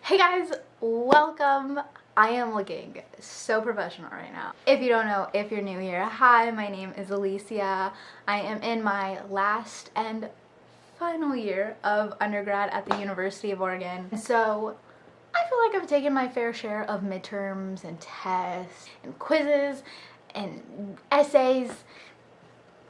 Hey guys, welcome. I am looking so professional right now. If you don't know, if you're new here, hi, my name is Alicia. I am in my last and final year of undergrad at the University of Oregon. So I feel like I've taken my fair share of midterms and tests and quizzes and essays.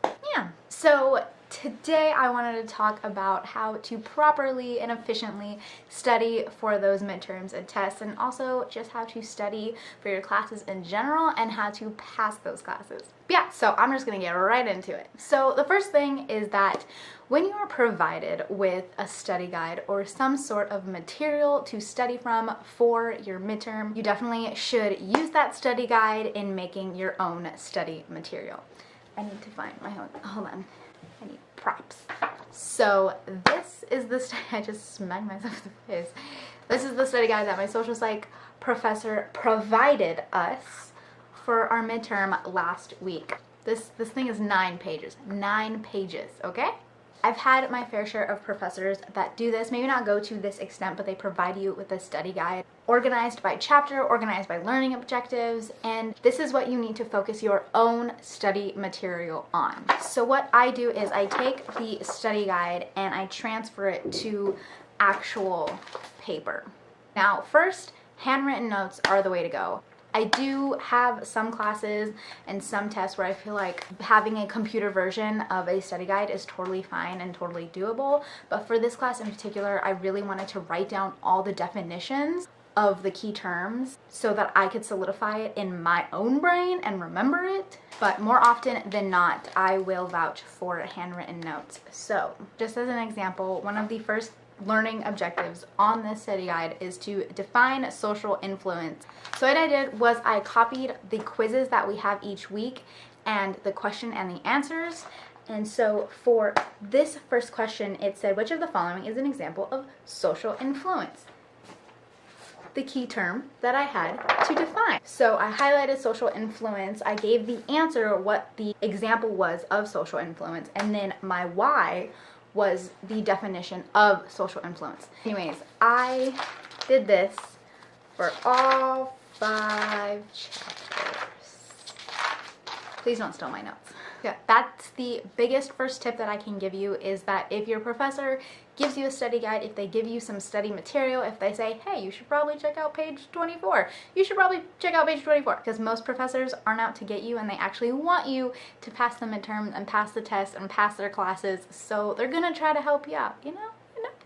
Yeah. So today I wanted to talk about how to properly and efficiently study for those midterms and tests, and also just how to study for your classes in general and how to pass those classes. Yeah, so I'm just gonna get right into it. So the first thing is that when you are provided with a study guide or some sort of material to study from for your midterm, you definitely should use that study guide in making your own study material. I need to find my own, hold on. I need props. So this is the I just smacked myself in the face. This is the study guide that my social psych professor provided us for our midterm last week. This thing is 9 pages. 9 pages, okay? I've had my fair share of professors that do this, maybe not go to this extent, but they provide you with a study guide organized by chapter, organized by learning objectives, and this is what you need to focus your own study material on. So what I do is I take the study guide and I transfer it to actual paper. Now, first, handwritten notes are the way to go. I do have some classes and some tests where I feel like having a computer version of a study guide is totally fine and totally doable, but for this class in particular, I really wanted to write down all the definitions of the key terms so that I could solidify it in my own brain and remember it. But more often than not, I will vouch for handwritten notes. So just as an example, one of the first learning objectives on this study guide is to define social influence. So what I did was I copied the quizzes that we have each week and the question and the answers. And so for this first question, it said, which of the following is an example of social influence? The key term that I had to define. So I highlighted social influence, I gave the answer what the example was of social influence, and then my why was the definition of social influence. Anyways, I did this for all 5 chapters. Please don't steal my notes. Yeah, that's the biggest first tip that I can give you, is that if your professor gives you a study guide, if they give you some study material, if they say, hey, you should probably check out page 24, you should probably check out page 24, because most professors aren't out to get you and they actually want you to pass the midterm and pass the test and pass their classes, so they're gonna try to help you out, you know?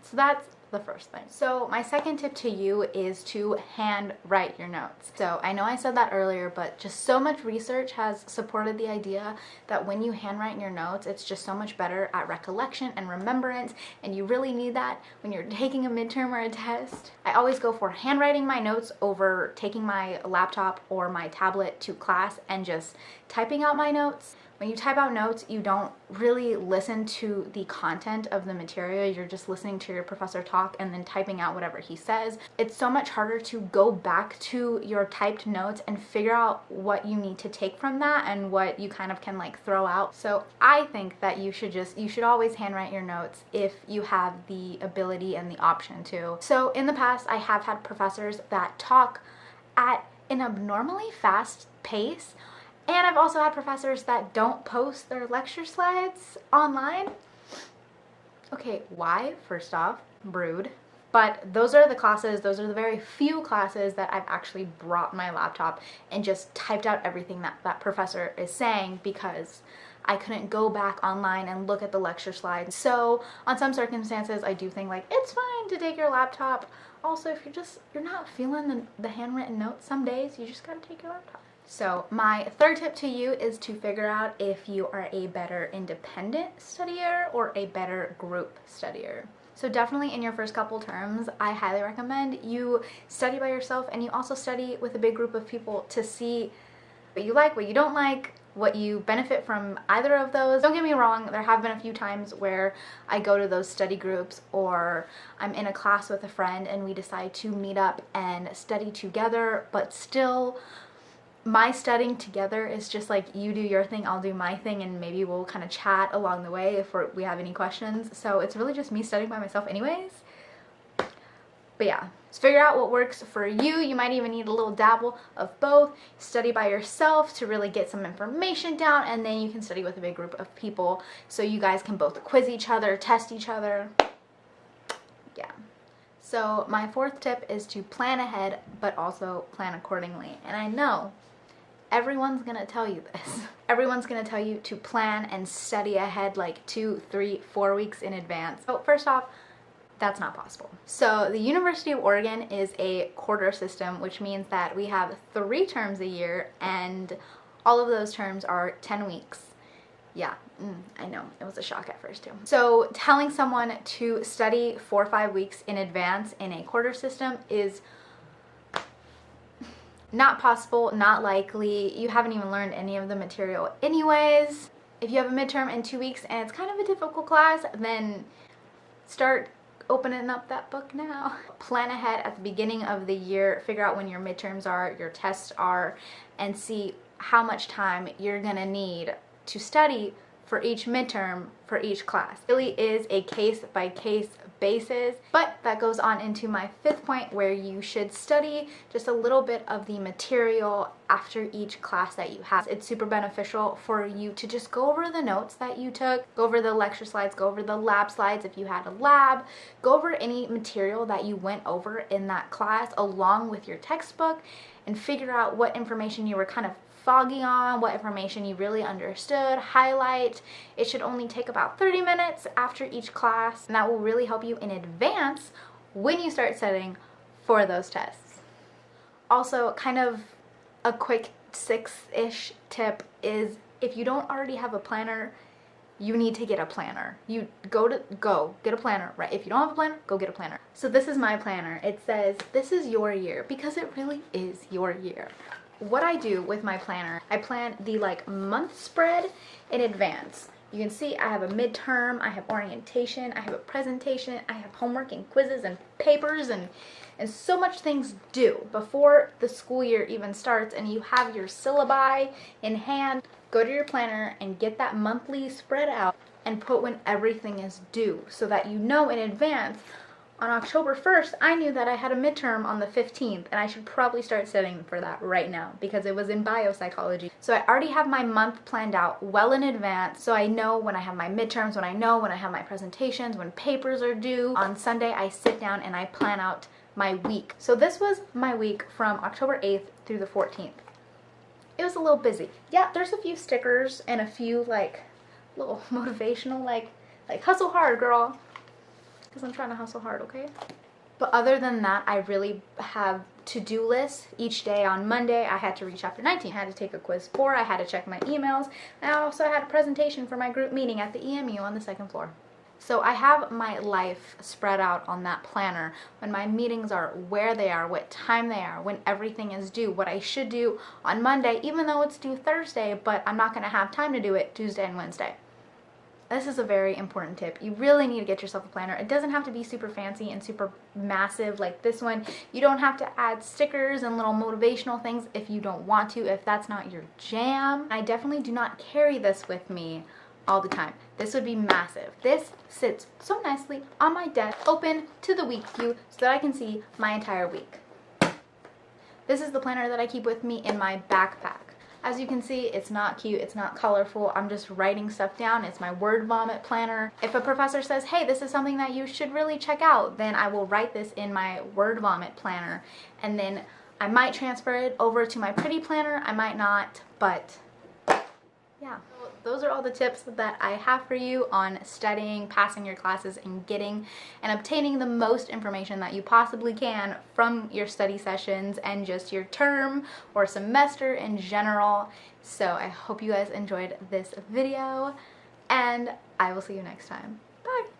So that's the first thing. So my second tip to you is to hand write your notes. So I know I said that earlier, but just so much research has supported the idea that when you handwrite your notes, it's just so much better at recollection and remembrance, and you really need that when you're taking a midterm or a test. I always go for handwriting my notes over taking my laptop or my tablet to class and just typing out my notes. When you type out notes, you don't really listen to the content of the material. You're just listening to your professor talk and then typing out whatever he says. It's so much harder to go back to your typed notes and figure out what you need to take from that and what you kind of can like throw out. So I think that you should always handwrite your notes if you have the ability and the option to. So in the past, I have had professors that talk at an abnormally fast pace. And I've also had professors that don't post their lecture slides online. Okay, why? First off, rude. But those are the classes, those are the very few classes that I've actually brought my laptop and just typed out everything that that professor is saying, because I couldn't go back online and look at the lecture slides. So on some circumstances, I do think like it's fine to take your laptop. Also, if you're not feeling the handwritten notes some days, you just gotta take your laptop. So my third tip to you is to figure out if you are a better independent studier or a better group studier. So definitely in your first couple terms, I highly recommend you study by yourself, and you also study with a big group of people to see what you like, what you don't like, what you benefit from either of those. Don't get me wrong, there have been a few times where I go to those study groups, or I'm in a class with a friend and we decide to meet up and study together, but still my studying together is just like, you do your thing, I'll do my thing, and maybe we'll kind of chat along the way if we have any questions. So it's really just me studying by myself anyways. But yeah, So figure out what works for you. You might even need a little dabble of both. Study by yourself to really get some information down, and then you can study with a big group of people so you guys can both quiz each other, test each other. Yeah. So my fourth tip is to plan ahead, but also plan accordingly. And I know everyone's gonna tell you this. Everyone's gonna tell you to plan and study ahead like 2, 3, 4 weeks in advance. So first off, that's not possible. So the University of Oregon is a quarter system, which means that we have 3 terms a year, and all of those terms are 10 weeks. Yeah, I know, it was a shock at first too. So telling someone to study 4 or 5 weeks in advance in a quarter system is not possible, not likely. You haven't even learned any of the material anyways. If you have a midterm in 2 weeks and it's kind of a difficult class, then start opening up that book now. Plan ahead at the beginning of the year, figure out when your midterms are, your tests are, and see how much time you're gonna need to study for each midterm, for each class. It really is a case-by-case basis, but that goes on into my 5th point, where you should study just a little bit of the material after each class that you have. It's super beneficial for you to just go over the notes that you took, go over the lecture slides, go over the lab slides if you had a lab, go over any material that you went over in that class along with your textbook, and figure out what information you were kind of foggy on, what information you really understood, highlight. It should only take about 30 minutes after each class, and that will really help you in advance when you start studying for those tests. Also, kind of a quick 6-ish tip is, if you don't already have a planner, you need to get a planner. You go get a planner, right? If you don't have a planner, go get a planner. So this is my planner. It says, this is your year, because it really is your year. What I do with my planner, I plan the month spread in advance. You can see I have a midterm, I have orientation, I have a presentation, I have homework and quizzes and papers and so much things due before the school year even starts, and you have your syllabi in hand. Go to your planner and get that monthly spread out and put when everything is due, so that you know in advance. On October 1st, I knew that I had a midterm on the 15th, and I should probably start studying for that right now because it was in biopsychology. So I already have my month planned out well in advance, so I know when I have my midterms, when I know when I have my presentations, when papers are due. On Sunday, I sit down and I plan out my week. So this was my week from October 8th through the 14th. It was a little busy. Yeah, there's a few stickers and a few little motivational like hustle hard, girl. Because I'm trying to hustle hard, okay? But other than that, I really have to-do lists each day. On Monday, I had to read chapter 19. I had to take a quiz 4. I had to check my emails. And I also had a presentation for my group meeting at the EMU on the 2nd floor. So I have my life spread out on that planner. When my meetings are, where they are, what time they are, when everything is due, what I should do on Monday, even though it's due Thursday, but I'm not going to have time to do it Tuesday and Wednesday. This is a very important tip. You really need to get yourself a planner. It doesn't have to be super fancy and super massive like this one. You don't have to add stickers and little motivational things if you don't want to, if that's not your jam. I definitely do not carry this with me all the time. This would be massive. This sits so nicely on my desk, open to the week view, so that I can see my entire week. This is the planner that I keep with me in my backpack. As you can see, it's not cute, it's not colorful, I'm just writing stuff down. It's my word vomit planner. If a professor says, hey, this is something that you should really check out, then I will write this in my word vomit planner, and then I might transfer it over to my pretty planner, I might not, but yeah. Those are all the tips that I have for you on studying, passing your classes, and getting and obtaining the most information that you possibly can from your study sessions and just your term or semester in general. So I hope you guys enjoyed this video, and I will see you next time. Bye!